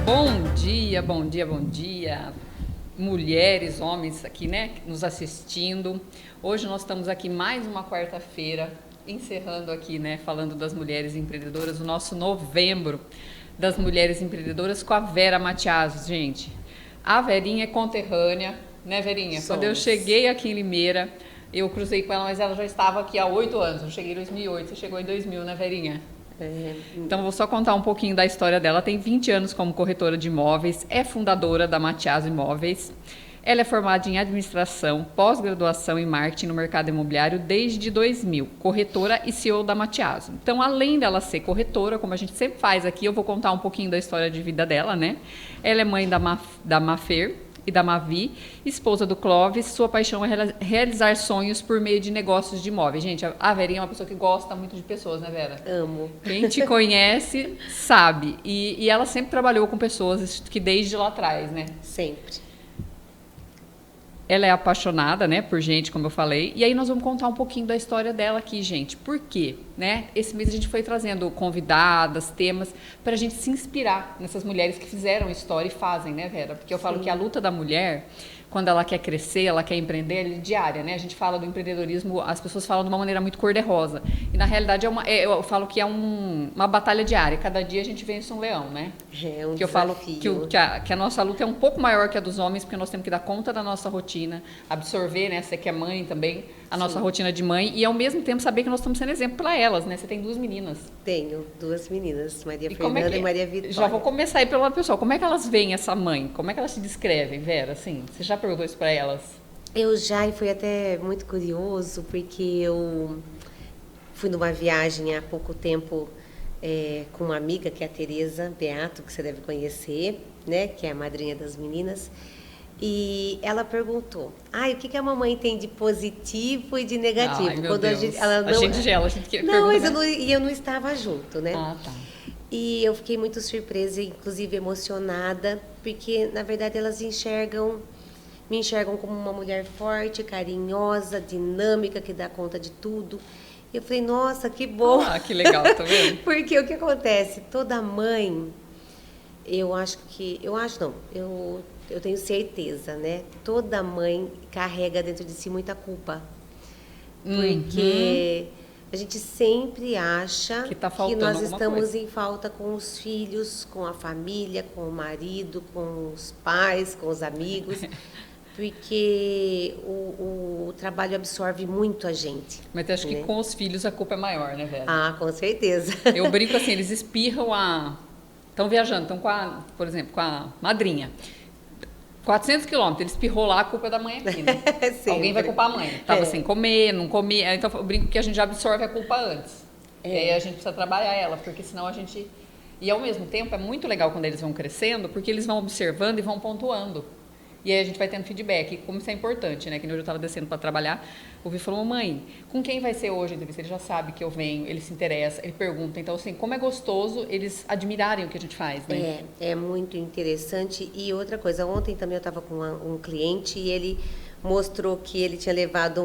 Bom dia, bom dia, bom dia. Mulheres, homens aqui, né, nos assistindo. Hoje nós estamos aqui mais uma quarta-feira, encerrando aqui, né, falando das mulheres empreendedoras, o nosso novembro das mulheres empreendedoras com a Vera Matiaso, gente. A Verinha é conterrânea, né, Verinha? Somos. Quando eu cheguei aqui em Limeira, eu cruzei com ela, mas ela já estava aqui há 8 anos. Eu cheguei em 2008, você chegou em 2000, né, Verinha? Então, vou só contar um pouquinho da história dela. Ela tem 20 anos como corretora de imóveis, é fundadora da Matiaso Imóveis. Ela é formada em administração, pós-graduação em marketing no mercado imobiliário desde 2000, corretora e CEO da Matiaso. Então, além dela ser corretora, como a gente sempre faz aqui, eu vou contar um pouquinho da história de vida dela, né? Ela é mãe da Mafer e da Mavi, esposa do Clóvis. Sua paixão é realizar sonhos por meio de negócios de imóveis. Gente, a Verinha é uma pessoa que gosta muito de pessoas, né, Vera? Amo. Quem te conhece sabe. E ela sempre trabalhou com pessoas que desde lá atrás, né? Sempre. Ela é apaixonada, né, por gente, como eu falei. E aí nós vamos contar um pouquinho da história dela aqui, gente. Por quê? Né? Esse mês a gente foi trazendo convidadas, temas, para a gente se inspirar nessas mulheres que fizeram história e fazem, né, Vera? Porque eu falo que a luta da mulher, quando ela quer crescer, ela quer empreender, ela é diária, né? A gente fala do empreendedorismo, as pessoas falam de uma maneira muito cor-de-rosa. E na realidade eu falo que é uma batalha diária. Cada dia a gente vence um leão, né? É um Que eu falo desafio. que a nossa luta é um pouco maior que a dos homens, porque nós temos que dar conta da nossa rotina, absorver, né? Você que é mãe também, a nossa rotina de mãe, e ao mesmo tempo saber que nós estamos sendo exemplo para elas, né? Você tem 2 meninas. Tenho 2 meninas, Maria E como é Fernanda que, e Maria Vitória. já vou começar aí pela pessoa. Como é que elas veem essa mãe? Como é que elas se descrevem, Vera? Assim, você já perguntou isso para elas? Eu já, e foi até muito curioso, porque eu fui numa viagem há pouco tempo com uma amiga, que é a Tereza Beato, que você deve conhecer, né? Que é a madrinha das meninas. E ela perguntou, o que a mamãe tem de positivo e de negativo? Ai, meu Quando Deus. ela A gente gela, a gente que Não, mas pergunta, né? eu não estava junto, né? Ah, tá. E eu fiquei muito surpresa, inclusive emocionada, porque na verdade elas me enxergam como uma mulher forte, carinhosa, dinâmica, que dá conta de tudo. Eu falei, nossa, que bom! Ah, que legal, tá vendo? Porque o que acontece? Toda mãe, eu tenho certeza, né? Toda mãe carrega dentro de si muita culpa. Porque a gente sempre acha Que tá que faltando nós alguma estamos coisa. em falta com os filhos, com a família, com o marido, com os pais, com os amigos, porque o trabalho absorve muito a gente. Mas eu acho que Né? com os filhos a culpa é maior, né, Vera? Ah, com certeza. Eu brinco assim, eles espirram estão viajando, estão por exemplo, com a madrinha. 400 quilômetros, ele espirrou lá, a culpa é da mãe aqui, né? Sempre. Alguém vai culpar a mãe. Tava sem comer, não comia. Então eu brinco que a gente já absorve a culpa antes. E aí a gente precisa trabalhar ela, porque senão a gente... E ao mesmo tempo é muito legal quando eles vão crescendo, porque eles vão observando e vão pontuando. E aí a gente vai tendo feedback, como isso é importante, né? Que hoje eu estava descendo para trabalhar, o Vi falou, mãe, com quem vai ser hoje a entrevista? Ele já sabe que eu venho, ele se interessa, ele pergunta. Então, assim, como é gostoso eles admirarem o que a gente faz, né? É muito interessante. E outra coisa, ontem também eu estava com um cliente e ele mostrou que ele tinha levado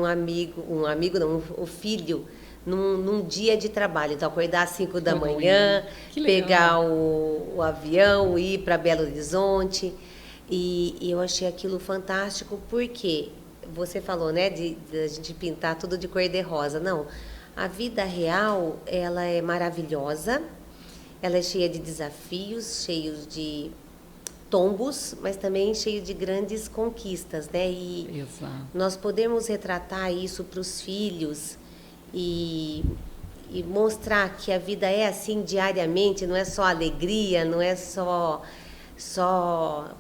o filho, num dia de trabalho. Então, acordar às 5 da manhã, pegar o avião, ir para Belo Horizonte. E eu achei aquilo fantástico, porque você falou, né, de a gente pintar tudo de cor-de-rosa. Não, a vida real, ela é maravilhosa, ela é cheia de desafios, cheios de tombos, mas também cheio de grandes conquistas, né? E Exato. nós podemos retratar isso para os filhos e mostrar que a vida é assim diariamente, não é só alegria, não é só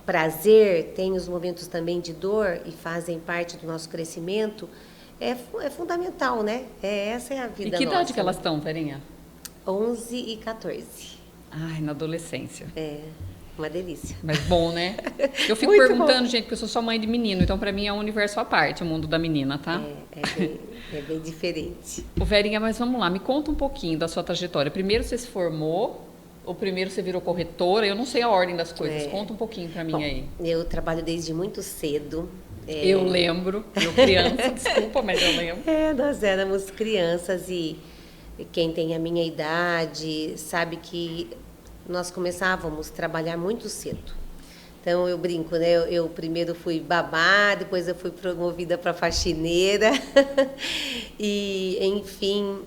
prazer, tem os momentos também de dor e fazem parte do nosso crescimento, é fundamental, né? Essa é a vida E que idade nossa. que elas estão, Verinha? 11 e 14. Ai, na adolescência. É uma delícia. Mas bom, né? Eu fico Muito perguntando, bom. gente, porque eu sou só mãe de menino, então pra mim é um universo à parte, o mundo da menina, tá? É bem diferente. Ô, Verinha, mas vamos lá, me conta um pouquinho da sua trajetória. Primeiro você se formou, ou primeiro você virou corretora? Eu não sei a ordem das coisas. Conta um pouquinho pra mim aí. Eu trabalho desde muito cedo. Eu lembro, eu criança, desculpa, mas eu lembro. Nós éramos crianças e quem tem a minha idade sabe que nós começávamos a trabalhar muito cedo. Então, eu brinco, né? Eu primeiro fui babá, depois eu fui promovida para faxineira. E, enfim...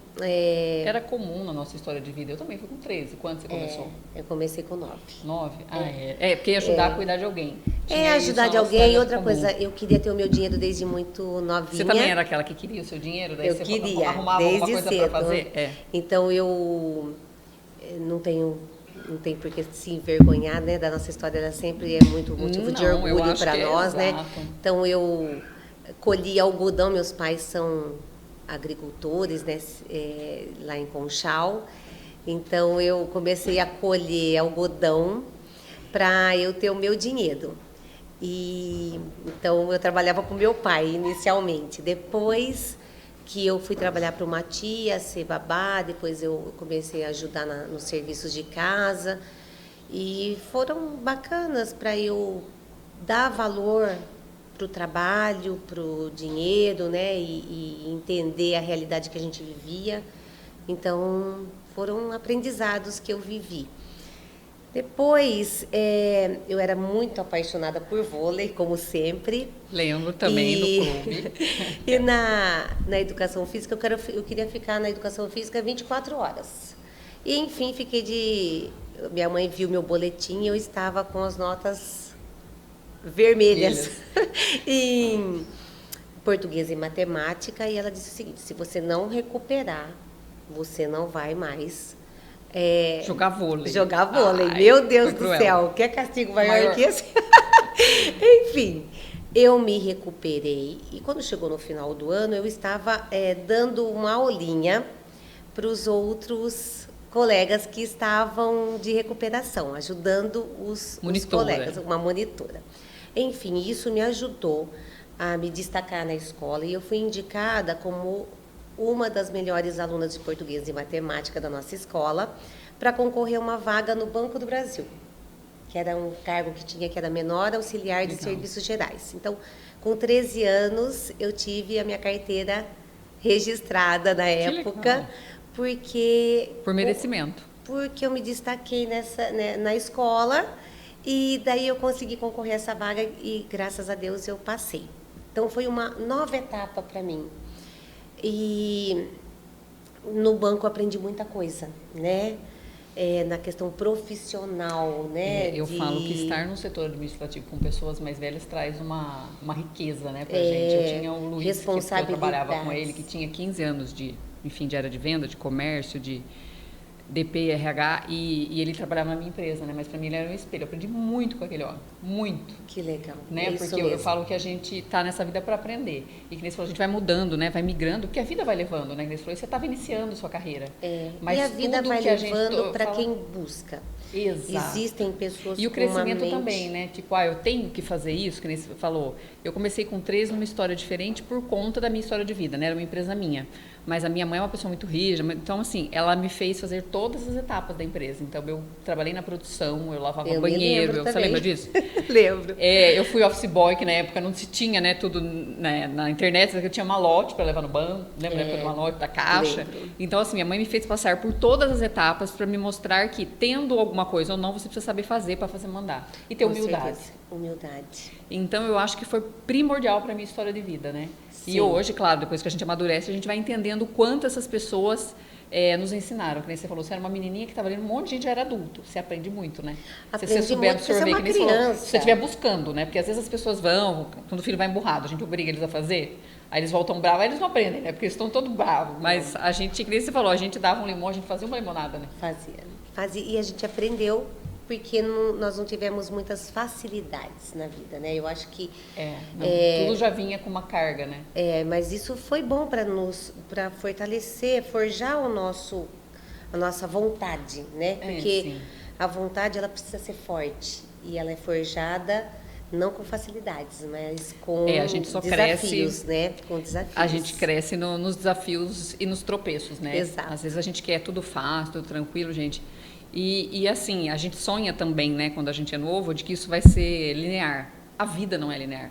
Era comum na nossa história de vida. Eu também fui com 13. Quando você começou? Eu comecei com 9. 9? Porque ia ajudar a cuidar de alguém. Ajudar de alguém. Outra coisa, eu queria ter o meu dinheiro desde muito novinha. Você também era aquela que queria o seu dinheiro? Daí você queria, arrumava desde alguma coisa cedo. para fazer? Então, eu não tenho por que se envergonhar, né? Da nossa história, ela sempre é muito motivo de orgulho para nós, né? Então, eu colhi algodão, meus pais são agricultores, né? Lá em Conchal. Então, eu comecei a colher algodão para eu ter o meu dinheiro. Então, eu trabalhava com meu pai inicialmente. Depois que eu fui trabalhar para uma tia, ser babá, depois eu comecei a ajudar nos serviços de casa. E foram bacanas para eu dar valor para o trabalho, para o dinheiro, né? E entender a realidade que a gente vivia. Então, foram aprendizados que eu vivi. Depois, eu era muito apaixonada por vôlei, como sempre. Lembro também do clube. E na educação física, eu queria ficar na educação física 24 horas. E, enfim, minha mãe viu meu boletim e eu estava com as notas vermelhas em português e matemática. E ela disse o seguinte: se você não recuperar, você não vai mais... Jogar vôlei. Ai, meu Deus do céu, que castigo maior que esse? Enfim, eu me recuperei e quando chegou no final do ano, eu estava dando uma aulinha para os outros colegas que estavam de recuperação, ajudando os colegas, uma monitora. Enfim, isso me ajudou a me destacar na escola e eu fui indicada como uma das melhores alunas de português e matemática da nossa escola, para concorrer a uma vaga no Banco do Brasil, que era um cargo que era menor auxiliar de serviços gerais. Então, com 13 anos, eu tive a minha carteira registrada na época, porque... Por merecimento. Porque eu me destaquei na escola, e daí eu consegui concorrer a essa vaga, e graças a Deus eu passei. Então, foi uma nova etapa para mim. E no banco eu aprendi muita coisa, né? Na questão profissional, né? Eu falo que estar no setor administrativo com pessoas mais velhas traz uma riqueza, né, pra gente. Eu tinha o Luiz, que eu trabalhava com ele, que tinha 15 anos de área de venda, de comércio, de DP, RH, e ele trabalhava na minha empresa, né? Mas para mim ele era um espelho. Eu aprendi muito com aquele homem, muito. Que legal. Né? Porque eu falo que a gente está nessa vida para aprender. E que nem você falou, a gente vai mudando, né? Vai migrando, porque a vida vai levando, né? Que nem você falou, você estava iniciando sua carreira. Mas e a vida vai levando para quem busca. Exato. Existem pessoas e o crescimento também, né? Tipo, eu tenho que fazer isso, que nem você falou. Eu comecei com 13 numa história diferente por conta da minha história de vida, né? Era uma empresa minha. Mas a minha mãe é uma pessoa muito rígida, então, assim, ela me fez fazer todas as etapas da empresa. Então, eu trabalhei na produção, eu lavava banheiro. Você lembra disso? Lembro. Eu fui office boy, que na época não se tinha, né, tudo na internet, eu tinha malote para levar no banco, lembra da época do malote, da caixa? Lembro. Então, assim, minha mãe me fez passar por todas as etapas para me mostrar que, tendo alguma coisa ou não, você precisa saber fazer para fazer mandar. E ter humildade. Humildade. Então, eu acho que foi primordial para a minha história de vida, né? Sim. E hoje, claro, depois que a gente amadurece, a gente vai entendendo o quanto essas pessoas nos ensinaram. Que nem você falou, você era uma menininha que estava ali, um monte de gente já era adulto. Você aprende muito, né? Se você souber absorver, que nem você falou, se você estiver buscando, né? Porque às vezes as pessoas vão, quando o filho vai emburrado, a gente obriga eles a fazer, aí eles voltam bravos, aí eles não aprendem, né? Porque eles estão todos bravos. Mas a gente, que nem você falou, a gente dava um limão, a gente fazia uma limonada, né? Fazia. E a gente aprendeu porque nós não tivemos muitas facilidades na vida, né? Eu acho que... tudo já vinha com uma carga, né? Mas isso foi bom para fortalecer, forjar a nossa vontade, né? Porque a vontade, ela precisa ser forte. E ela é forjada não com facilidades, mas com a gente só desafios, cresce, né? Com desafios. A gente cresce nos desafios e nos tropeços, né? Exato. Às vezes a gente quer tudo fácil, tudo tranquilo, gente... E assim, a gente sonha também, né, quando a gente é novo, de que isso vai ser linear. A vida não é linear.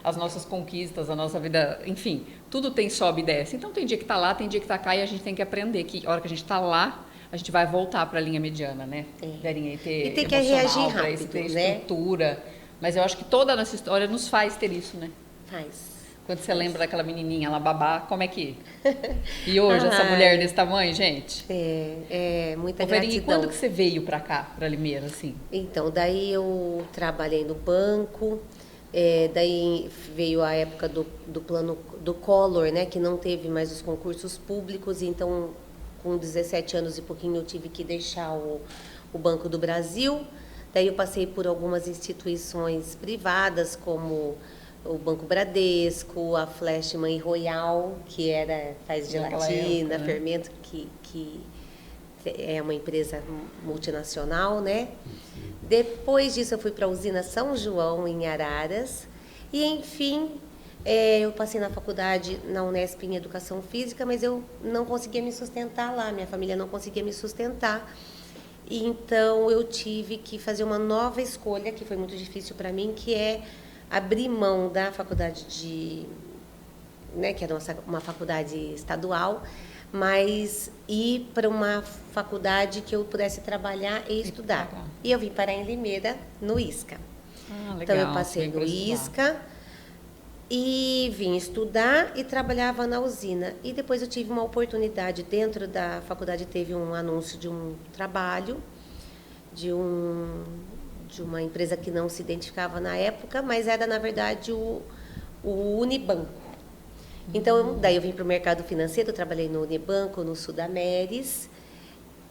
As nossas conquistas, a nossa vida, enfim, tudo tem sobe e desce. Então tem dia que tá lá, tem dia que tá cá e a gente tem que aprender que a hora que a gente tá lá, a gente vai voltar para a linha mediana, né? Verinha, e ter E tem que reagir emocional pra isso, rápido, ter né? estrutura. Mas eu acho que toda a nossa história nos faz ter isso, né? Faz. Quando você lembra daquela menininha lá, babá, como é que... E hoje, essa mulher desse tamanho, gente... Muita Ô, Verinha, e gratidão. quando que você veio para cá, para Limeira, assim? Então, daí eu trabalhei no banco, daí veio a época do plano do Collor, né, que não teve mais os concursos públicos, então com 17 anos e pouquinho eu tive que deixar o Banco do Brasil. Daí eu passei por algumas instituições privadas, como o Banco Bradesco, a Flash Mãe Royal, que faz Naquela gelatina, época, né? fermento, que é uma empresa multinacional, né? Depois disso eu fui para a usina São João, em Araras. E, enfim, eu passei na faculdade na Unesp em Educação Física, mas eu não conseguia me sustentar lá, minha família não conseguia me sustentar. E, então eu tive que fazer uma nova escolha, que foi muito difícil para mim, que é abrir mão da faculdade né, que era uma faculdade estadual, mas ir para uma faculdade que eu pudesse trabalhar e estudar. E eu vim parar em Limeira, no ISCA. Legal. Então eu passei no ISCA e vim estudar e trabalhava na usina. E depois eu tive uma oportunidade, dentro da faculdade teve um anúncio de um trabalho, de uma empresa que não se identificava na época, mas era, na verdade, o Unibanco. Então, daí eu vim para o mercado financeiro, trabalhei no Unibanco, no Sudameris,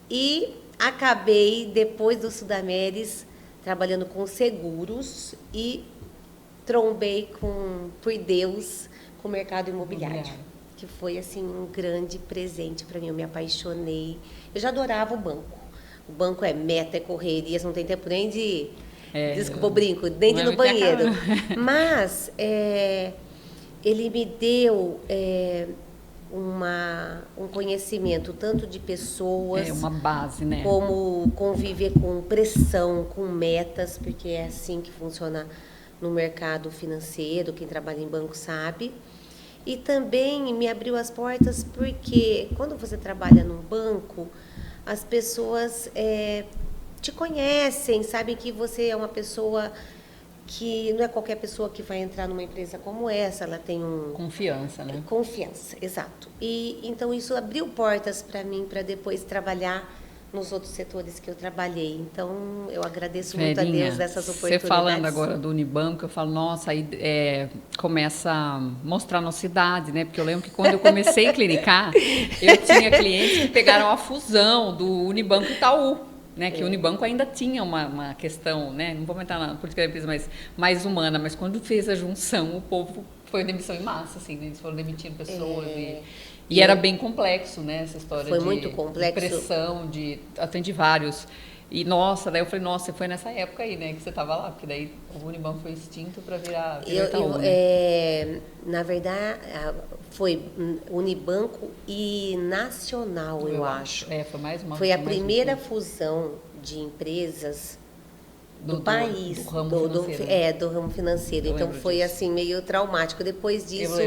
e acabei, depois do Sudameris, trabalhando com seguros e trombei por Deus, com o mercado imobiliário, que foi, assim, um grande presente para mim. Eu me apaixonei. Eu já adorava o banco. O banco é meta, é correria, você não tem tempo nem de... desculpa o brinco, nem de ir no banheiro. Mas ele me deu um conhecimento tanto de pessoas... uma base, né? Como conviver com pressão, com metas, porque é assim que funciona no mercado financeiro, quem trabalha em banco sabe. E também me abriu as portas porque quando você trabalha num banco, as pessoas te conhecem, sabem que você é uma pessoa que não é qualquer pessoa que vai entrar numa empresa como essa, ela tem confiança, né? Confiança, exato. E então isso abriu portas para mim para depois trabalhar nos outros setores que eu trabalhei. Então eu agradeço muito a Deus dessas oportunidades. Você falando agora do Unibanco, eu falo, nossa, aí começa a mostrar a nossa idade, né? Porque eu lembro que quando eu comecei a clinicar, eu tinha clientes que pegaram a fusão do Unibanco e Itaú. Né, que o Unibanco ainda tinha uma questão, né, não vou entrar na política da empresa, mas mais humana, mas quando fez a junção, o povo foi demissão em massa, assim, né, eles foram demitindo pessoas e era bem complexo, né, essa história foi muito complexo. De pressão, atendi vários. E, nossa, daí eu falei, nossa, foi nessa época aí, né, que você estava lá, porque daí o Unibanco foi extinto para virar Itaú, né? Na verdade, foi Unibanco e Nacional, eu acho. Foi mais uma. Foi a primeira fusão de empresas do país, do ramo financeiro. Do ramo financeiro. Então foi disso. Assim meio traumático. Depois disso,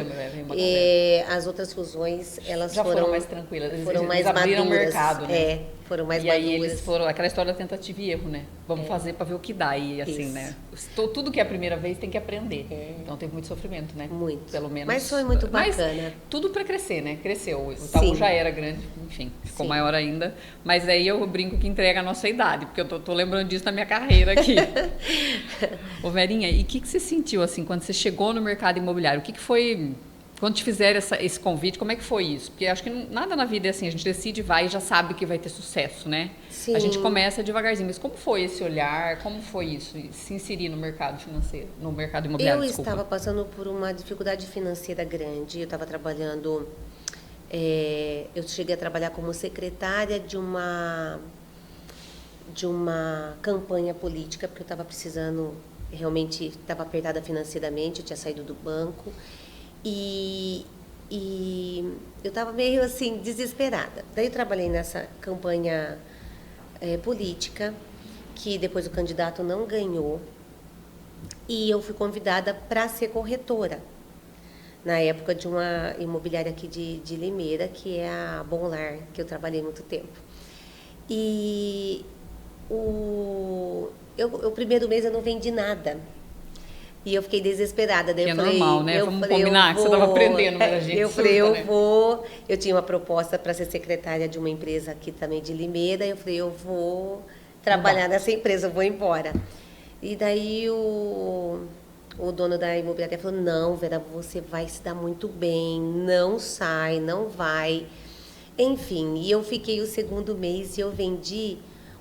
as outras fusões elas já foram mais tranquilas, foram mais abriram maduras, o mercado, né? Foram mais e maduras. Aí eles foram aquela história da tentativa e erro, né? Vamos fazer para ver o que dá e assim, Isso. né? Tudo que é a primeira vez tem que aprender. Então teve muito sofrimento, né? Muito. Pelo menos. Mas foi muito bacana. Mas tudo para crescer, né? Cresceu. O Itaú já era grande, enfim, ficou maior ainda. Mas aí eu brinco que entrega a nossa idade, porque eu tô lembrando disso na minha carreira aqui. Ô Verinha, e o que você sentiu assim quando você chegou no mercado imobiliário? O que foi quando te fizeram esse convite? Como é que foi isso? Porque acho que nada na vida é assim, a gente decide, vai e já sabe que vai ter sucesso, né? Sim. A gente começa devagarzinho, mas como foi esse olhar? Como foi isso? Se inserir no mercado financeiro, no mercado imobiliário, desculpa. Eu estava passando por uma dificuldade financeira grande. Eu estava trabalhando, eu cheguei a trabalhar como secretária de uma campanha política, porque eu estava precisando, realmente estava apertada financeiramente, eu tinha saído do banco. E eu estava meio assim, desesperada. Daí eu trabalhei nessa campanha política, que depois o candidato não ganhou, e eu fui convidada para ser corretora, na época de uma imobiliária aqui de Limeira, que é a Bom Lar, que eu trabalhei muito tempo. E o primeiro mês eu não vendi nada. E eu fiquei desesperada. Daí Que eu é falei, normal, né? Vamos combinar que você estava aprendendo, mas a gente eu surta, falei, né? eu tinha uma proposta para ser secretária de uma empresa aqui também de Limeira. Eu falei, eu vou trabalhar nessa empresa, eu vou embora. E daí o dono da imobiliária falou, não, Vera, você vai se dar muito bem, não sai, não vai. Enfim, e eu fiquei o segundo mês e eu vendi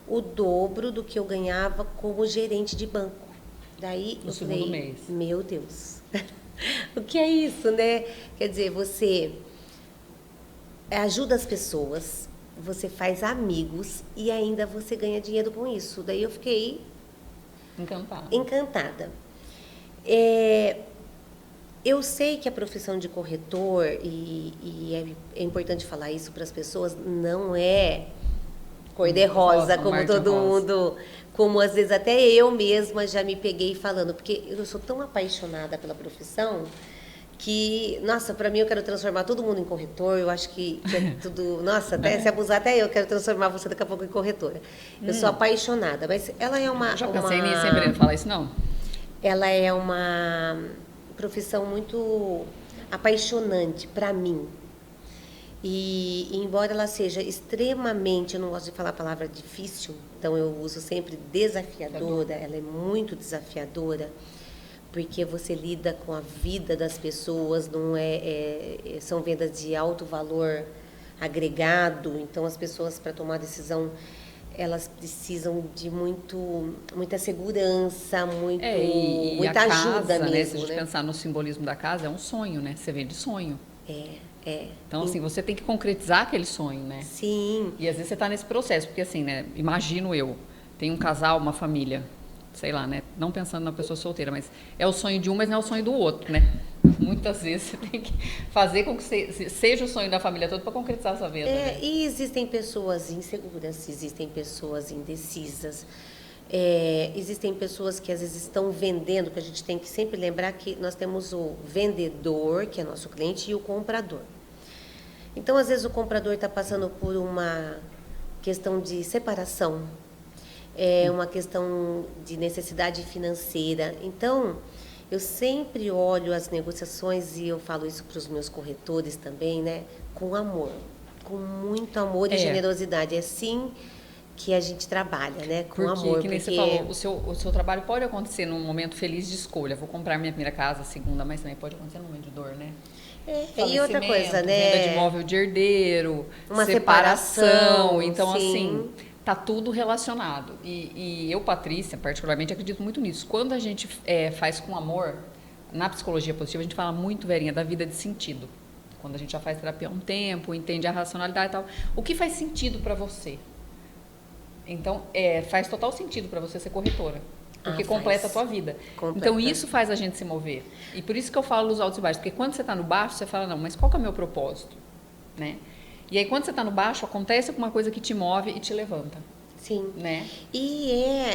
o dobro do que eu ganhava como gerente de banco. Daí No eu segundo falei, mês. meu Deus, o que é isso, né? Quer dizer, você ajuda as pessoas, você faz amigos e ainda você ganha dinheiro com isso. Daí eu fiquei encantada. Eu sei que a profissão de corretor, e é importante falar isso para as pessoas, não é cor-de-rosa, como todo mundo, como às vezes até eu mesma já me peguei falando, porque eu sou tão apaixonada pela profissão que, nossa, para mim eu quero transformar todo mundo em corretor, eu acho que é tudo, nossa, até se abusar, até eu quero transformar você daqui a pouco em corretora. Eu sou apaixonada, mas ela é uma... Eu já pensei nisso, sem querer falar isso, não? Ela é uma profissão muito apaixonante para mim. E embora ela seja extremamente, eu não gosto de falar a palavra difícil, então eu uso sempre desafiadora, ela é muito desafiadora, porque você lida com a vida das pessoas, não são vendas de alto valor agregado, então as pessoas para tomar decisão elas precisam de muita segurança, muita a ajuda casa, mesmo, né? Se a gente né? pensar no simbolismo da casa, é um sonho, né? Você vende sonho. É. Então, assim, você tem que concretizar aquele sonho, né? Sim. E às vezes você está nesse processo, porque assim, né? Imagino eu, tem um casal, uma família, sei lá, né? Não pensando na pessoa solteira, mas é o sonho de um, mas não é o sonho do outro, né? Muitas vezes você tem que fazer com que seja o sonho da família toda para concretizar essa venda. Né? E existem pessoas inseguras, existem pessoas indecisas, existem pessoas que às vezes estão vendendo, que a gente tem que sempre lembrar que nós temos o vendedor, que é nosso cliente, e o comprador. Então, às vezes, o comprador está passando por uma questão de separação, uma questão de necessidade financeira. Então, eu sempre olho as negociações, e eu falo isso para os meus corretores também, né? Com amor, com muito amor e generosidade. É assim que a gente trabalha, né? Com amor. Que nem você falou, o seu trabalho pode acontecer num momento feliz de escolha. Vou comprar minha primeira casa, segunda, mas também pode acontecer num momento de dor, né? E outra coisa, né? Venda de imóvel de herdeiro, uma separação. Então, sim. assim, tá tudo relacionado. E eu, Patrícia, particularmente, acredito muito nisso. Quando a gente faz com amor, na psicologia positiva, a gente fala muito, Verinha, da vida de sentido. Quando a gente já faz terapia há um tempo, entende a racionalidade e tal. O que faz sentido para você? Então, faz total sentido para você ser corretora. Porque completa a tua vida. Completa. Então, isso faz a gente se mover. E por isso que eu falo dos altos e baixos. Porque quando você está no baixo, você fala, não, mas qual que é o meu propósito? Né? E aí, quando você está no baixo, acontece alguma coisa que te move e te levanta. Sim. Né? E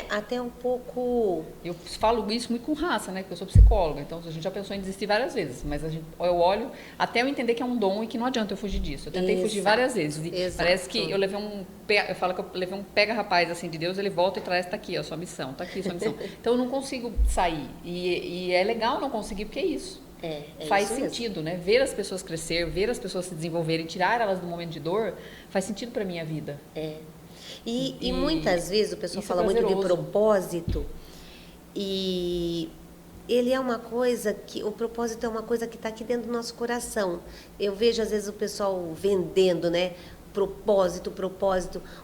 até um pouco... Eu falo isso muito com raça, né? Porque eu sou psicóloga. Então, a gente já pensou em desistir várias vezes. Mas eu olho até eu entender que é um dom e que não adianta eu fugir disso. Eu tentei fugir várias vezes. E parece que eu levei eu falo que eu levei um pega-rapaz assim de Deus, ele volta e traz, tá aqui, a sua missão, tá aqui, sua missão. Então, eu não consigo sair. E é legal não conseguir, porque é isso. Faz sentido, né? Ver as pessoas crescer, ver as pessoas se desenvolverem, tirar elas do momento de dor, faz sentido para minha vida. E muitas vezes o pessoal fala muito de propósito, e ele é uma coisa que, o propósito é uma coisa que está aqui dentro do nosso coração. Eu vejo às vezes o pessoal vendendo, né? Propósito.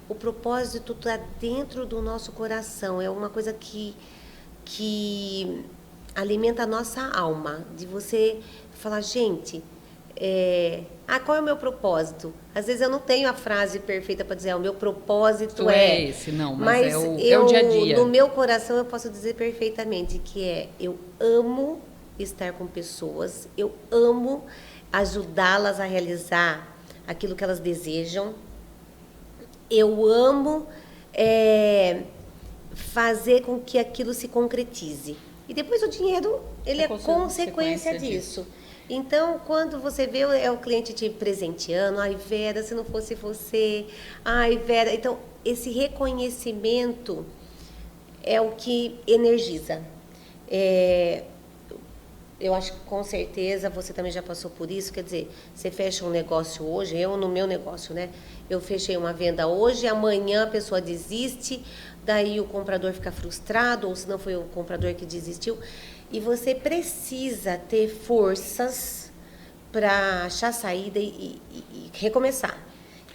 O propósito está dentro do nosso coração, é uma coisa que alimenta a nossa alma, de você falar, gente... qual é o meu propósito? Às vezes eu não tenho a frase perfeita para dizer, o meu propósito é esse, não, mas é o dia a dia. No meu coração eu posso dizer perfeitamente que eu amo estar com pessoas, eu amo ajudá-las a realizar aquilo que elas desejam, eu amo fazer com que aquilo se concretize. E depois o dinheiro, ele é consequência disso. Então, quando você vê o cliente te presenteando, ai, Vera, se não fosse você, ai, Vera... Então, esse reconhecimento é o que energiza. Eu acho que com certeza você também já passou por isso, quer dizer, você fecha um negócio hoje, eu no meu negócio, né? Eu fechei uma venda hoje, amanhã a pessoa desiste, daí o comprador fica frustrado, ou se não foi o comprador que desistiu, e você precisa ter forças para achar saída e recomeçar.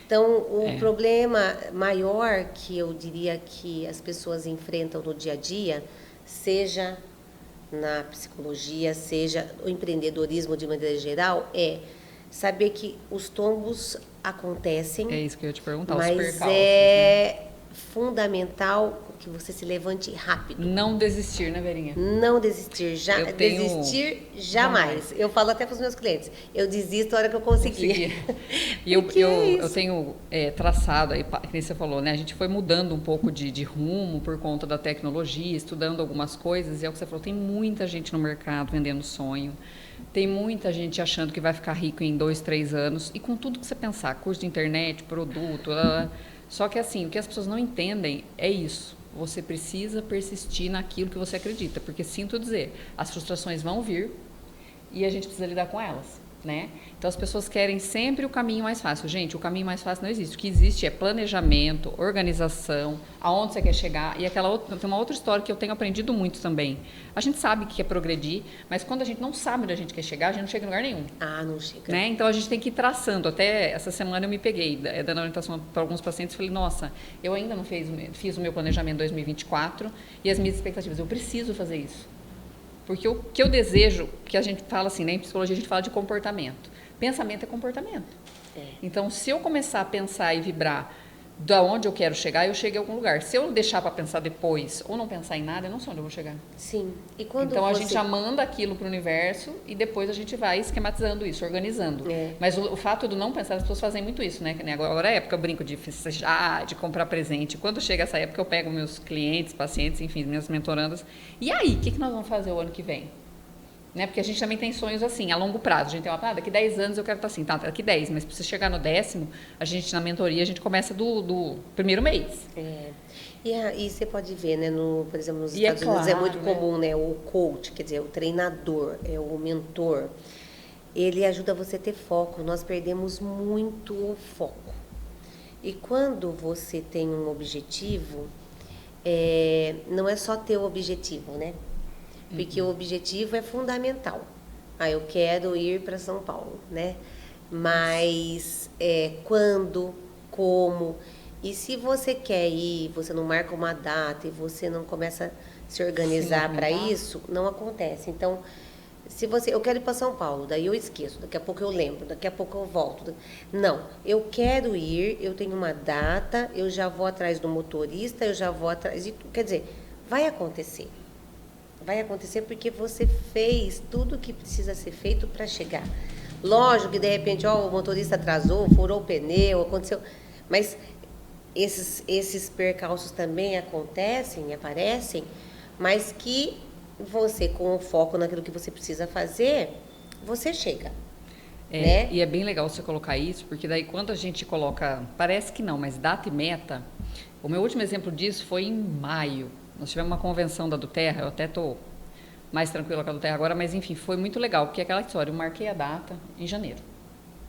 Então, o problema maior que eu diria que as pessoas enfrentam no dia a dia, seja na psicologia, seja o empreendedorismo de maneira geral, é saber que os tombos acontecem. É isso que eu ia te perguntar, mas os percalços, é fundamental que você se levante rápido. Não desistir, né, Verinha? Não desistir, desistir jamais. Eu falo até para os meus clientes, eu desisto a hora que eu conseguir. E eu tenho traçado, aí, que nem você falou, né? A gente foi mudando um pouco de rumo por conta da tecnologia, estudando algumas coisas, e é o que você falou, tem muita gente no mercado vendendo sonho, tem muita gente achando que vai ficar rico em 2, 3 anos, e com tudo que você pensar, curso de internet, produto, só que assim, o que as pessoas não entendem é isso. Você precisa persistir naquilo que você acredita, porque sinto dizer, as frustrações vão vir e a gente precisa lidar com elas, né? Então as pessoas querem sempre o caminho mais fácil. Gente, o caminho mais fácil não existe. O que existe é planejamento, organização, aonde você quer chegar. E tem uma outra história que eu tenho aprendido muito também. A gente sabe que quer progredir, mas quando a gente não sabe onde a gente quer chegar, a gente não chega em lugar nenhum. Não chega. Né? Então a gente tem que ir traçando. Até essa semana eu me peguei, dando orientação para alguns pacientes, falei, nossa, eu ainda não fiz o meu planejamento 2024 e as minhas expectativas, eu preciso fazer isso. Porque o que eu desejo, que a gente fala assim, né, em psicologia a gente fala de comportamento. Pensamento é comportamento. Então, se eu começar a pensar e vibrar da onde eu quero chegar, eu chego em algum lugar. Se eu deixar para pensar depois ou não pensar em nada, eu não sei onde eu vou chegar. Sim. E quando então, a gente já manda aquilo para o universo e depois a gente vai esquematizando isso, organizando. Mas o fato de não pensar, as pessoas fazem muito isso, né? Agora é época, eu brinco de festejar, de comprar presente. Quando chega essa época, eu pego meus clientes, pacientes, enfim, minhas mentorandas. E aí, o que nós vamos fazer o ano que vem? Né? Porque a gente também tem sonhos assim, a longo prazo. A gente tem uma daqui 10 anos eu quero estar assim, daqui 10, mas para você chegar no 10º, a gente na mentoria, a gente começa do primeiro mês. E você pode ver, né, por exemplo, nos Estados Unidos é muito comum, né, o coach, quer dizer, o treinador, o mentor, ele ajuda você a ter foco. Nós perdemos muito o foco. E quando você tem um objetivo, não é só ter o objetivo, né? Porque o objetivo é fundamental. Eu quero ir para São Paulo, né? Mas quando, como, e se você quer ir, você não marca uma data e você não começa a se organizar para isso, não acontece. Então, se eu quero ir para São Paulo, daí eu esqueço, daqui a pouco eu lembro, daqui a pouco eu volto. Não, eu quero ir, eu tenho uma data, eu já vou atrás do motorista, eu já vou atrás de tudo. Quer dizer, vai acontecer. Vai acontecer porque você fez tudo o que precisa ser feito para chegar. Lógico que de repente o motorista atrasou, furou o pneu, aconteceu. Mas esses percalços também aparecem, mas que você, com o foco naquilo que você precisa fazer, você chega. Né? E é bem legal você colocar isso, porque daí quando a gente coloca, parece que não, mas data e meta, o meu último exemplo disso foi em maio. Nós tivemos uma convenção da Duterra, eu até estou mais tranquila com a Duterra agora, mas enfim, foi muito legal, porque aquela história, eu marquei a data em janeiro,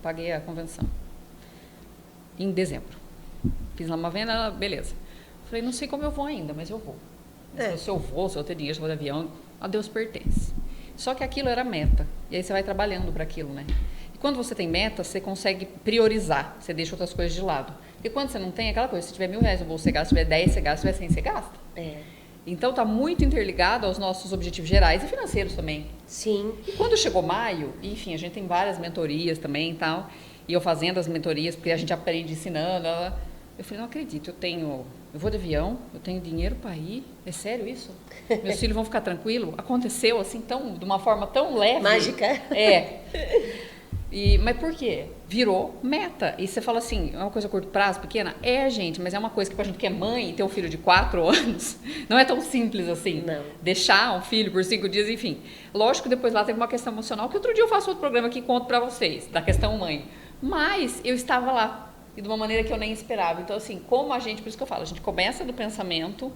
paguei a convenção em dezembro. Fiz lá uma venda, beleza. Falei, não sei como eu vou ainda, mas eu vou. Se eu vou, se eu ter dinheiro, se eu vou de avião, a Deus pertence. Só que aquilo era meta, e aí você vai trabalhando para aquilo, né? E quando você tem meta, você consegue priorizar, você deixa outras coisas de lado. Porque quando você não tem, aquela coisa, se tiver R$1.000 no bolso, você gasta, se tiver 10, você gasta, se tiver 100, você gasta. Então, está muito interligado aos nossos objetivos gerais e financeiros também. Sim. E quando chegou maio, enfim, a gente tem várias mentorias também e tal, e eu fazendo as mentorias, porque a gente aprende ensinando, eu falei, não acredito, eu vou de avião, eu tenho dinheiro para ir, é sério isso? Meus filhos vão ficar tranquilos? Aconteceu assim, de uma forma tão leve. Mágica. Mas por quê? Virou meta. E você fala assim, é uma coisa a curto prazo, pequena? Gente, mas é uma coisa que pra gente que é mãe e tem um filho de 4 anos, não é tão simples assim. Não. Deixar um filho por 5 dias, enfim. Lógico que depois lá teve uma questão emocional, que outro dia eu faço outro programa aqui e conto pra vocês, da questão mãe. Mas eu estava lá e de uma maneira que eu nem esperava. Então, assim, como a gente, por isso que eu falo, a gente começa do pensamento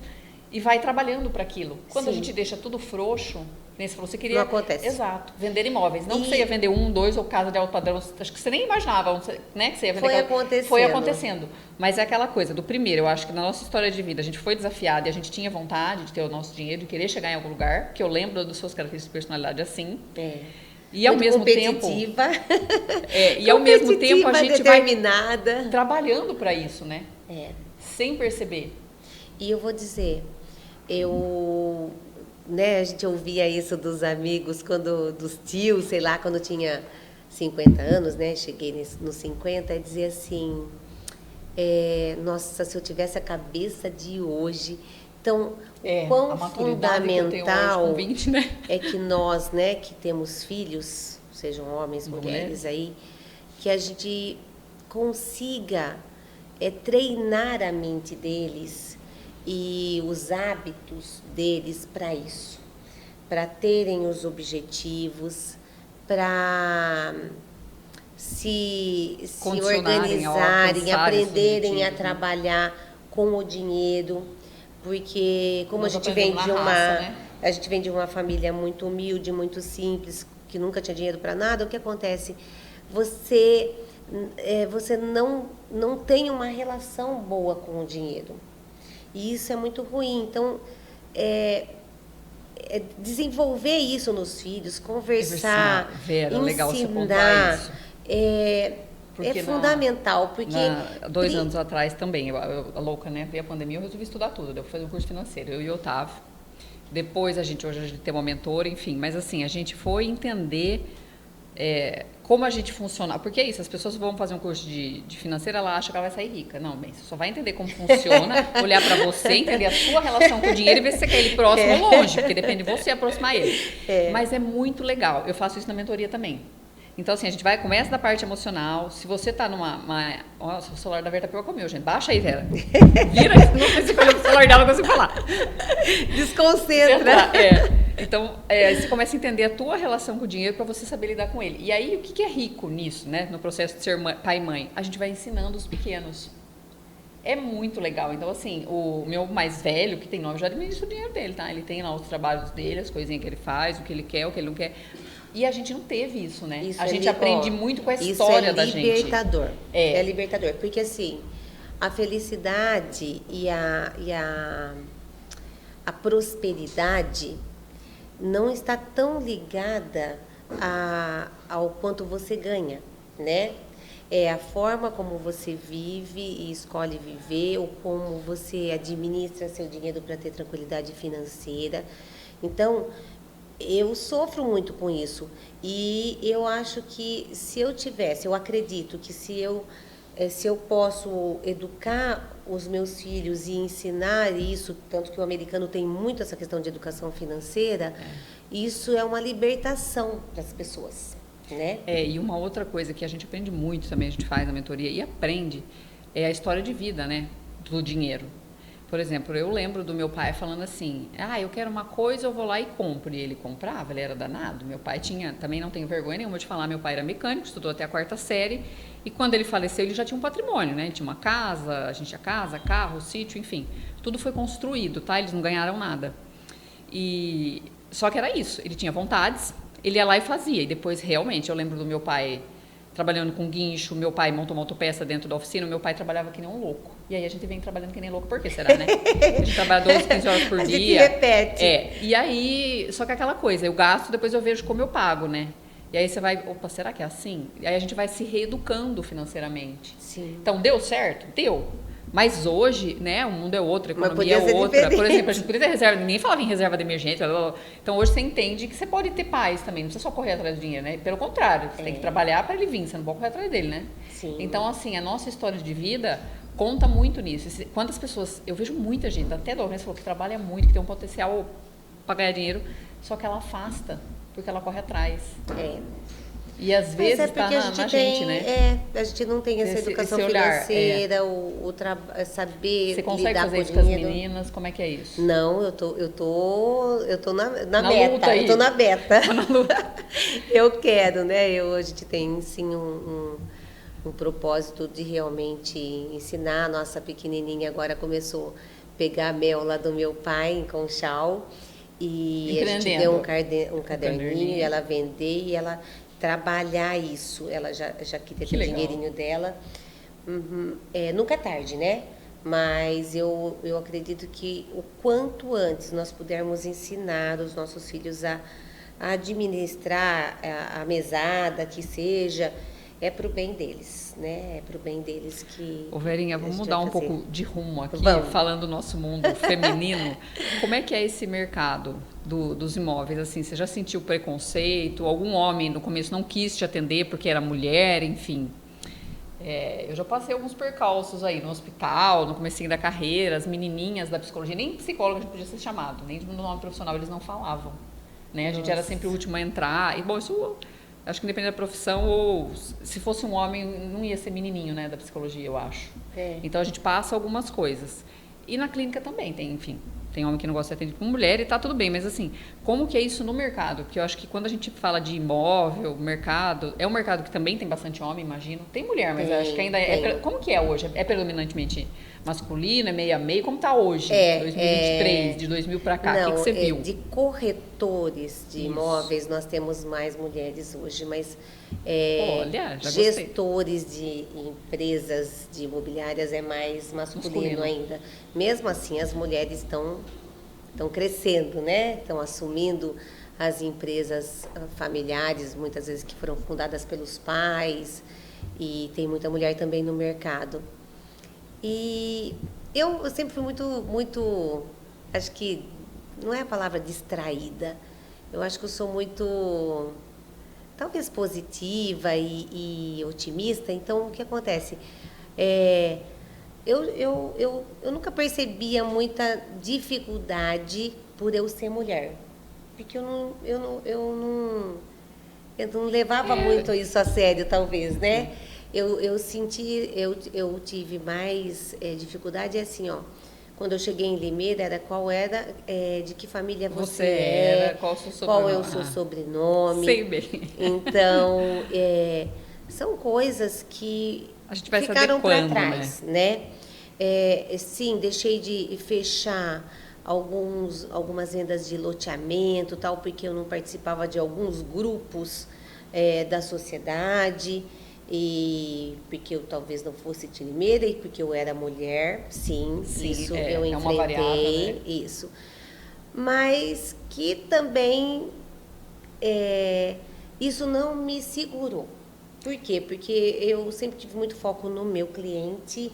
e vai trabalhando para aquilo. Quando a gente deixa tudo frouxo, nem você falou, você queria... Não acontece. Exato, vender imóveis. Não que você ia vender 1, 2 ou casa de alto padrão, acho que você nem imaginava, né, que você ia vender Foi acontecendo. Mas é aquela coisa, do primeiro, eu acho que na nossa história de vida, a gente foi desafiada e a gente tinha vontade de ter o nosso dinheiro, de querer chegar em algum lugar, que eu lembro das suas características de personalidade assim. E ao mesmo tempo... e ao mesmo tempo a gente vai trabalhando para isso, né? Sem perceber. E eu vou dizer, a gente ouvia isso dos amigos, dos tios, sei lá, quando tinha 50 anos, né? Cheguei nos 50 e dizia assim, nossa, se eu tivesse a cabeça de hoje... Então, quão fundamental que 20, né? é que nós, né, que temos filhos, sejam homens, mulheres aí, que a gente consiga treinar a mente deles e os hábitos deles para isso, para terem os objetivos, para se organizarem, aprenderem a trabalhar com o dinheiro, porque como a gente vem de uma família muito humilde, muito simples, que nunca tinha dinheiro para nada, o que acontece? Você não tem uma relação boa com o dinheiro. E isso é muito ruim. Então, desenvolver isso nos filhos, conversar, Vera, legal você pontuar isso. É fundamental, porque... 2 anos atrás também, a louca, né? Veio a pandemia, eu resolvi estudar tudo. Eu fui fazer um curso financeiro, eu e o Otávio. Depois, hoje a gente tem uma mentora, enfim. Mas assim, a gente foi entender como a gente funciona. Porque é isso, as pessoas vão fazer um curso de financeira, ela acha que ela vai sair rica. Não, bem, você só vai entender como funciona, olhar para você, entender a sua relação com o dinheiro e ver se você quer ele próximo ou longe, porque depende de você aproximar ele. Mas é muito legal. Eu faço isso na mentoria também. Então, assim, a gente começa da parte emocional. Se você tá Nossa, o celular da Vera tá pior que o meu, gente. Baixa aí, Vera. Vira aí, não consigo olhar o celular dela, não consigo falar. Desconcentra. Então, você começa a entender a tua relação com o dinheiro para você saber lidar com ele. E aí, o que é rico nisso, né? No processo de ser pai e mãe? A gente vai ensinando os pequenos. É muito legal. Então, assim, o meu mais velho, que tem 9, já administra o dinheiro dele, tá? Ele tem lá os trabalhos dele, as coisinhas que ele faz, o que ele quer, o que ele não quer. E a gente não teve isso, né? A gente aprende muito com a história da gente. Isso é libertador. É libertador. Porque, assim, a felicidade e a prosperidade não está tão ligada ao quanto você ganha, né? É a forma como você vive e escolhe viver, ou como você administra seu dinheiro para ter tranquilidade financeira. Então, eu sofro muito com isso. E eu acho que eu acredito que se eu posso educar os meus filhos e ensinar isso, tanto que o americano tem muito essa questão de educação financeira, isso é uma libertação para as pessoas, né? E uma outra coisa que a gente aprende muito também, a gente faz na mentoria e aprende, é a história de vida, né, do dinheiro. Por exemplo, eu lembro do meu pai falando assim, eu quero uma coisa, eu vou lá e compro. E ele comprava, ele era danado. Meu pai também não tenho vergonha nenhuma de falar, meu pai era mecânico, estudou até a 4ª série. E quando ele faleceu, ele já tinha um patrimônio, né? Ele tinha uma casa, a gente tinha casa, carro, sítio, enfim. Tudo foi construído, tá? Eles não ganharam nada. Só que era isso, ele tinha vontades, ele ia lá e fazia. E depois, realmente, eu lembro do meu pai trabalhando com guincho, meu pai montou uma autopeça dentro da oficina, meu pai trabalhava que nem um louco. E aí a gente vem trabalhando que nem louco, por que será, né? A gente trabalha 12, 15 horas por dia. A gente repete. E aí, só que aquela coisa, eu gasto, depois eu vejo como eu pago, né? E aí você vai, opa, será que é assim? E aí a gente vai se reeducando financeiramente. Sim. Então, deu certo? Deu. Mas hoje, né, o mundo é outro, a economia é outra. Por exemplo, a gente podia ter reserva, ninguém falava em reserva de emergência. Então, hoje você entende que você pode ter paz também, não precisa só correr atrás do dinheiro, né? Pelo contrário, você tem que trabalhar para ele vir, você não pode correr atrás dele, né? Sim. Então, assim, a nossa história de vida conta muito nisso. Quantas pessoas, eu vejo muita gente, até a Doris falou que trabalha muito, que tem um potencial para ganhar dinheiro, só que ela afasta, porque ela corre atrás. E às vezes está na gente, né? A gente não tem essa educação olhar, financeira, saber Você consegue lidar fazer isso com com as meninas? Como é que é isso? Não, eu tô na meta. Luta aí. Eu tô na meta. Na luta. Eu quero, né? A gente tem sim um um propósito de realmente ensinar. A nossa pequenininha agora começou a pegar mel lá do meu pai em Conchal. E a gente deu um caderninho e ela vender e ela trabalhar isso. Ela já queria ter o dinheirinho dela. Nunca é tarde, né? Mas eu acredito que o quanto antes nós pudermos ensinar os nossos filhos a administrar a mesada, que seja, é para o bem deles, né? É para o bem deles que... Ô Verinha, vamos mudar um pouco de rumo aqui, falando do nosso mundo feminino. Como é que é esse mercado dos imóveis? Assim, você já sentiu preconceito? Algum homem no começo não quis te atender porque era mulher, enfim? Eu já passei alguns percalços aí no hospital, no comecinho da carreira, as menininhas da psicologia, nem psicóloga a gente podia ser chamado, nem no nome profissional eles não falavam, né? A gente era sempre o último a entrar, e bom, isso acho que independente da profissão, ou se fosse um homem, não ia ser menininho, né, da psicologia, eu acho. Então a gente passa algumas coisas. E na clínica também tem, enfim, tem homem que não gosta de atender com mulher e tá tudo bem, mas assim, como que é isso no mercado? Porque eu acho que quando a gente fala de imóvel, mercado, é um mercado que também tem bastante homem, imagino. Tem mulher, mas eu acho que ainda como que é hoje? É predominantemente masculino, é meio a meio? Como tá hoje, 2023, de 2000 para cá? O que você viu? De corretores de imóveis, nós temos mais mulheres hoje, mas olha, já gestores de empresas de imobiliárias é mais masculino ainda. Mesmo assim, as mulheres estão crescendo, né? Estão assumindo as empresas familiares, muitas vezes que foram fundadas pelos pais, e tem muita mulher também no mercado. E eu sempre fui muito, acho que não é a palavra distraída, eu acho que eu sou muito, talvez positiva e otimista. Então, o que acontece? Eu nunca percebia muita dificuldade por eu ser mulher, porque eu não levava muito isso a sério, talvez, né? Eu tive mais dificuldade assim, ó. Quando eu cheguei em Limeira, de que família você era, qual o seu sobrenome? Qual é o seu sobrenome? Sei bem. Então, são coisas que a gente vai ficaram para trás, né? Sim, deixei de fechar algumas vendas de loteamento, tal, porque eu não participava de alguns grupos da sociedade, e porque eu talvez não fosse de Limeira e porque eu era mulher, sim isso eu enfrentei, uma variável, né? Isso. Mas que também isso não me segurou. Por quê? Porque eu sempre tive muito foco no meu cliente,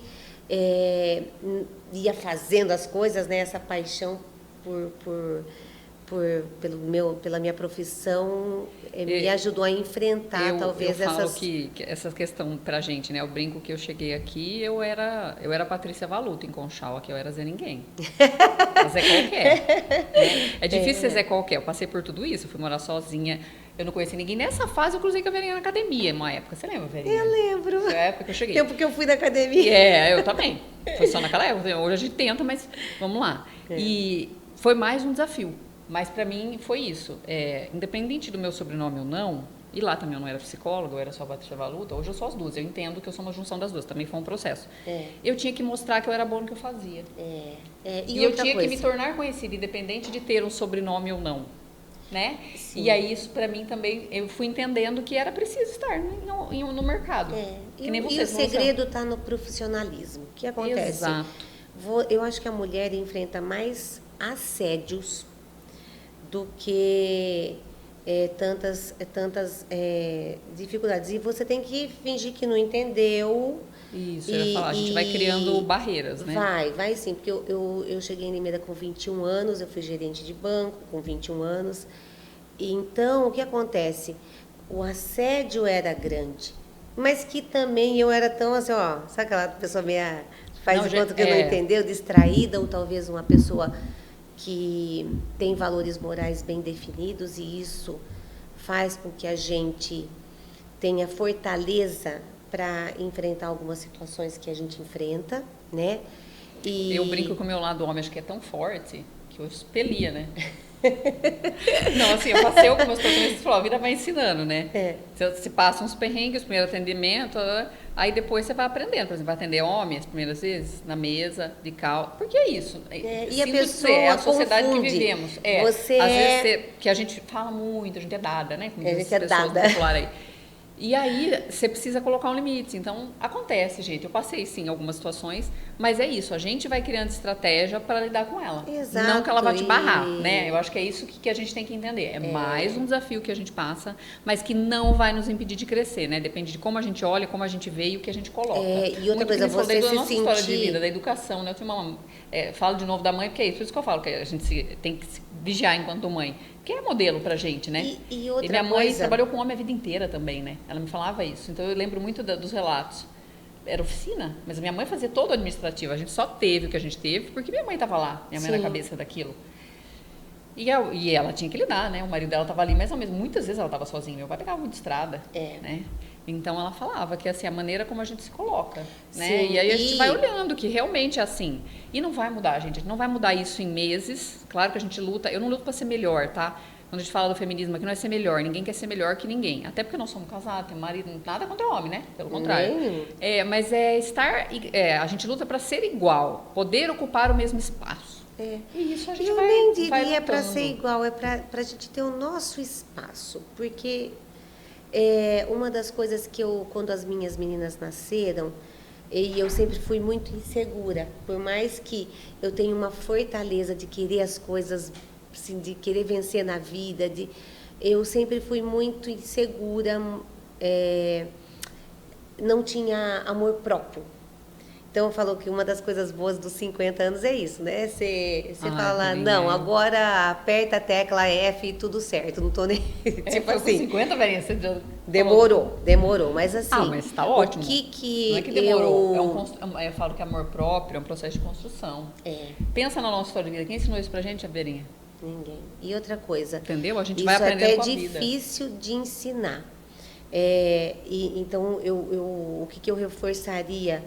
ia fazendo as coisas, né? Essa paixão pela minha profissão me ajudou a enfrentar talvez eu falo que essa questão pra gente, né? Eu brinco que eu cheguei aqui, eu era Patrícia Valuto em Conchal, aqui eu era Zé Ninguém. Zé Qualquer. Né? É difícil ser Zé Qualquer. Eu passei por tudo isso, eu fui morar sozinha. Eu não conheci ninguém. Nessa fase eu cruzei com a Verinha na academia, uma época. Você lembra, Verinha? Eu lembro. Foi a época que eu cheguei. Tempo que eu fui na academia. Eu também. Foi só naquela época. Hoje a gente tenta, mas vamos lá. E foi mais um desafio. Mas para mim foi isso. Independente do meu sobrenome ou não, e lá também eu não era psicóloga, eu era só Patrícia Valuta, hoje eu sou as duas. Eu entendo que eu sou uma junção das duas, também foi um processo. Eu tinha que mostrar que eu era boa no que eu fazia. E eu tinha que me tornar conhecida, independente de ter um sobrenome ou não. Né? E aí isso para mim também, eu fui entendendo que era preciso estar no mercado. Que nem e o segredo está no profissionalismo. O que acontece? Exato. Eu acho que a mulher enfrenta mais assédios do que tantas dificuldades. E você tem que fingir que não entendeu. Isso, eu ia falar, a gente vai criando barreiras, né? Vai sim, porque eu cheguei em Limeira com 21 anos, eu fui gerente de banco com 21 anos. E então, o que acontece? O assédio era grande, mas que também eu era tão assim, ó, sabe aquela pessoa meio faz de conta que não entendeu, distraída, ou talvez uma pessoa que tem valores morais bem definidos, e isso faz com que a gente tenha fortaleza para enfrentar algumas situações que a gente enfrenta, né? Eu brinco com o meu lado homem, acho que é tão forte que eu expelia, né? Não, assim, eu passei algumas coisas, você falou, a vida vai ensinando, né? É. Você passa uns perrengues, o primeiro atendimento, aí depois você vai aprendendo. Por exemplo, vai atender homem as primeiras vezes, na mesa, de cal. Porque é isso. E a Sinto pessoa dizer, é a sociedade confunde. que vivemos. Você às vezes, que a gente fala muito, a gente é dada, né? Como A diz gente as é pessoas dada. populares aí. E aí, você precisa colocar um limite. Então, acontece, gente. Eu passei, sim, algumas situações, mas é isso. A gente vai criando estratégia para lidar com ela. Exato, Não que ela vai te barrar, e- né? Eu acho que é isso que a gente tem que entender. É mais um desafio que a gente passa, mas que não vai nos impedir de crescer, né? Depende de como a gente olha, como a gente vê e o que a gente coloca. E outra Muito coisa, que nem você da se nossa história de sentir- vida, da educação, né? Eu tenho falo de novo da mãe, porque é isso. Por isso que eu falo que a gente tem que se vigiar enquanto mãe. Que é modelo pra gente, né? E outra minha mãe coisa- trabalhou com homem a vida inteira também, né? Ela me falava isso. Então eu lembro muito dos relatos. Era oficina, mas a minha mãe fazia todo o administrativo. A gente só teve o que a gente teve porque minha mãe estava lá, minha mãe Sim. na cabeça daquilo. E ela tinha que lidar, né? O marido dela estava ali, mas ao mesmo muitas vezes ela estava sozinha. Meu pai pegava muito estrada, né? Então ela falava que assim a maneira como a gente se coloca, né? Sim, E aí a gente vai olhando que realmente é assim. E não vai mudar, gente. A gente não vai mudar isso em meses. Claro que a gente luta. Eu não luto para ser melhor, tá? Quando a gente fala do feminismo aqui, não é ser melhor. Ninguém quer ser melhor que ninguém. Até porque nós somos casados, tem marido, nada contra o homem, né? Pelo contrário. Nem. Mas é estar. A gente luta para ser igual, poder ocupar o mesmo espaço. E isso a gente Eu vai. nem vai diria para lutando. ser igual, é para a gente ter o nosso espaço. Porque uma das coisas que quando as minhas meninas nasceram, e eu sempre fui muito insegura, por mais que eu tenha uma fortaleza de querer as coisas, assim, de querer vencer na vida, eu sempre fui muito insegura, não tinha amor próprio. Então, falou que uma das coisas boas dos 50 anos é isso, né? Você fala, não, agora aperta a tecla F e tudo certo, não tô nem... Tipo assim. Com 50, velhinha, você já Demorou, mas assim... mas tá ótimo. O que não é que demorou, eu falo que amor próprio é um processo de construção. Pensa na nossa história de vida, quem ensinou isso pra gente, a Verinha? Ninguém. E outra coisa... Entendeu? A gente isso vai aprendendo até com a é vida. difícil de ensinar. Então, o que eu reforçaria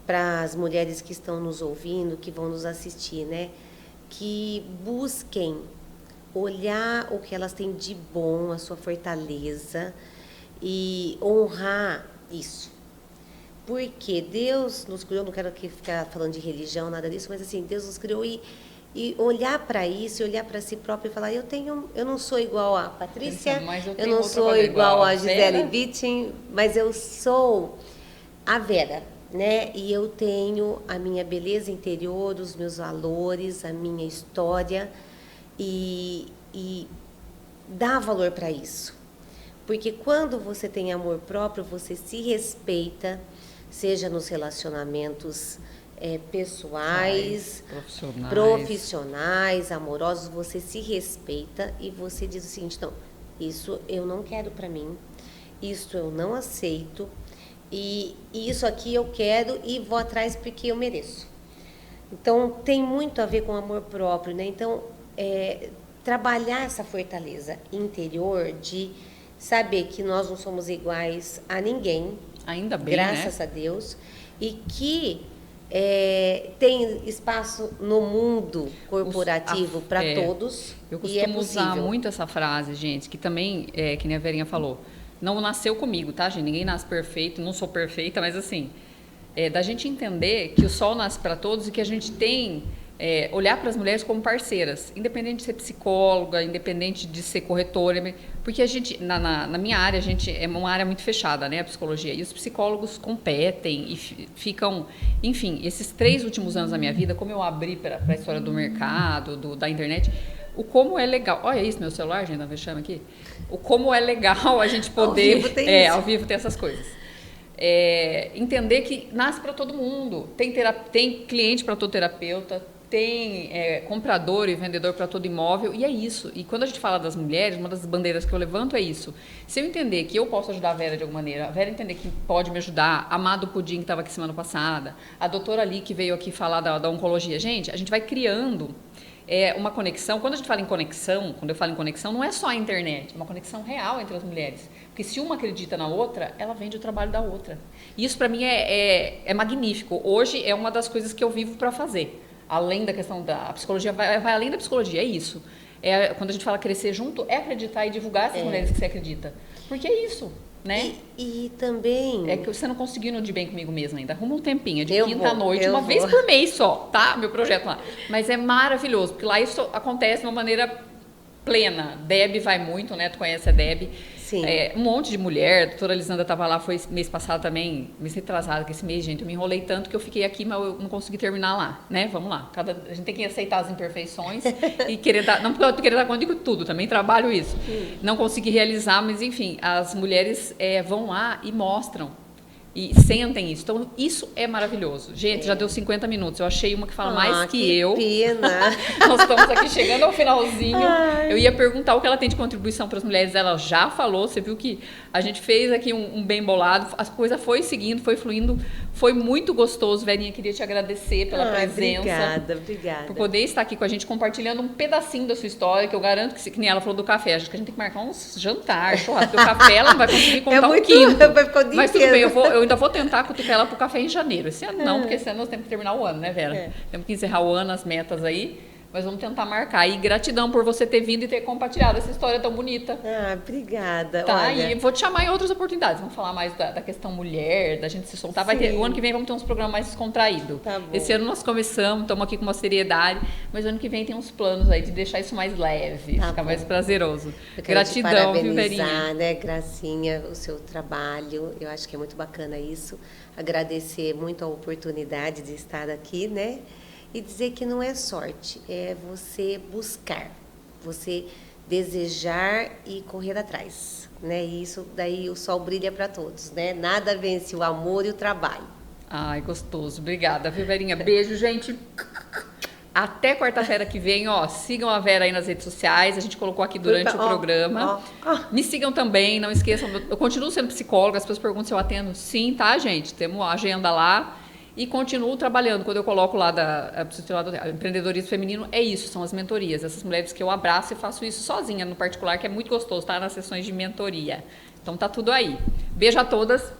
para as mulheres que estão nos ouvindo, que vão nos assistir, né? Que busquem olhar o que elas têm de bom, a sua fortaleza e honrar isso. Porque Deus nos criou, não quero aqui ficar falando de religião, nada disso, mas assim, Deus nos criou e olhar para isso, e olhar para si próprio e falar, eu não sou igual a Patrícia, eu não sou igual a Gisele Bündchen, mas eu sou a Vera, né? E eu tenho a minha beleza interior, os meus valores, a minha história e dá valor para isso. Porque quando você tem amor próprio, você se respeita, seja nos relacionamentos pessoais, profissionais, amorosos, você se respeita e você diz o seguinte, não, isso eu não quero para mim, isso eu não aceito, e isso aqui eu quero e vou atrás porque eu mereço. Então, tem muito a ver com amor próprio, né? Então, trabalhar essa fortaleza interior de saber que nós não somos iguais a ninguém, ainda bem, graças a Deus, e que tem espaço no mundo corporativo para todos. Eu costumo usar muito essa frase, gente, que também, que nem a Verinha falou, não nasceu comigo, tá, gente? Ninguém nasce perfeito, não sou perfeita, mas assim, da gente entender que o sol nasce para todos e que a gente tem olhar para as mulheres como parceiras, independente de ser psicóloga, independente de ser corretora, porque a gente, na minha área, a gente é uma área muito fechada, né, a psicologia, e os psicólogos competem e ficam, enfim, esses 3 últimos anos da minha vida, como eu abri para a história do mercado, da internet, o como é legal, olha isso, meu celular, gente, tá fechando aqui, o como é legal a gente poder, ao vivo tem essas coisas. Entender que nasce para todo mundo, tem cliente para todo terapeuta, tem comprador e vendedor para todo imóvel, e é isso. E quando a gente fala das mulheres, uma das bandeiras que eu levanto é isso. Se eu entender que eu posso ajudar a Vera de alguma maneira, a Vera entender que pode me ajudar, a Amado Pudim, que estava aqui semana passada, a doutora Ali, que veio aqui falar da oncologia, gente, a gente vai criando uma conexão. Quando a gente fala em conexão, quando eu falo em conexão, não é só a internet, é uma conexão real entre as mulheres. Porque se uma acredita na outra, ela vende o trabalho da outra. E isso, para mim, é magnífico. Hoje é uma das coisas que eu vivo para fazer. Além da questão da psicologia, vai além da psicologia, é isso. quando a gente fala crescer junto, é acreditar e divulgar essas mulheres que você acredita. Porque é isso, né? E também... É que você não conseguiu ir no De Bem Comigo mesmo ainda. Arruma um tempinho, de Eu quinta à vou, noite, eu uma vou. vez por mês só, tá? Meu projeto lá. Mas é maravilhoso, porque lá isso acontece de uma maneira plena. Deb vai muito, né? Tu conhece a Deb. Sim. Um monte de mulher, a doutora Lisandra estava lá, foi mês passado também, mês retrasado, que esse mês, gente, eu me enrolei tanto que eu fiquei aqui, mas eu não consegui terminar lá, né? Vamos lá. A gente tem que aceitar as imperfeições e querer dar, não porque eu querer dar conta de tudo, também trabalho isso. Não consegui realizar, mas enfim, as mulheres vão lá e mostram. E sentem isso. Então, isso é maravilhoso. Gente, já deu 50 minutos. Eu achei uma que fala mais que eu. Pena. Nós estamos aqui chegando ao finalzinho. Ai. Eu ia perguntar o que ela tem de contribuição para as mulheres. Ela já falou. Você viu que a gente fez aqui um bem bolado. A coisa foi seguindo, foi fluindo. Foi muito gostoso. Verinha, queria te agradecer pela presença. Obrigada. Por poder estar aqui com a gente, compartilhando um pedacinho da sua história, que eu garanto que nem ela falou do café. Acho que a gente tem que marcar uns jantar, churrasco. Porque o café ela não vai conseguir contar um quinto. Vai ficar o dia Mas tudo inteiro. bem, eu ainda vou tentar cutucar ela pro café em janeiro. Esse ano não, porque esse ano nós temos que terminar o ano, né, Vera? Temos que encerrar o ano, as metas aí, mas vamos tentar marcar. E gratidão por você ter vindo e ter compartilhado essa história tão bonita. Obrigada. Tá, Olha, e vou te chamar em outras oportunidades. Vamos falar mais da questão mulher, da gente se soltar. O ano que vem vamos ter uns programas mais descontraídos. Tá bom. Esse ano nós começamos, estamos aqui com uma seriedade, mas ano que vem tem uns planos aí de deixar isso mais leve, Tá ficar bom. mais prazeroso. eu quero Gratidão, te viu, Verinha? parabenizar, né, Gracinha, o seu trabalho. Eu acho que é muito bacana isso. Agradecer muito a oportunidade de estar aqui, né? E dizer que não é sorte, é você buscar, você desejar e correr atrás, né? E isso daí o sol brilha para todos, né? Nada vence o amor e o trabalho. Ai, gostoso. Obrigada, viu, Verinha? Beijo, gente. Até quarta-feira que vem, ó. Sigam a Vera aí nas redes sociais. A gente colocou aqui durante o programa. Me sigam também, não esqueçam. Eu continuo sendo psicóloga. As pessoas perguntam se eu atendo. Sim, tá, gente? Temos a agenda lá. E continuo trabalhando. Quando eu coloco lá do empreendedorismo feminino, é isso, são as mentorias. Essas mulheres que eu abraço e faço isso sozinha, no particular, que é muito gostoso, tá? Nas sessões de mentoria. Então tá tudo aí. Beijo a todas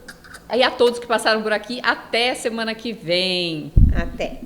e a todos que passaram por aqui. Até semana que vem. Até.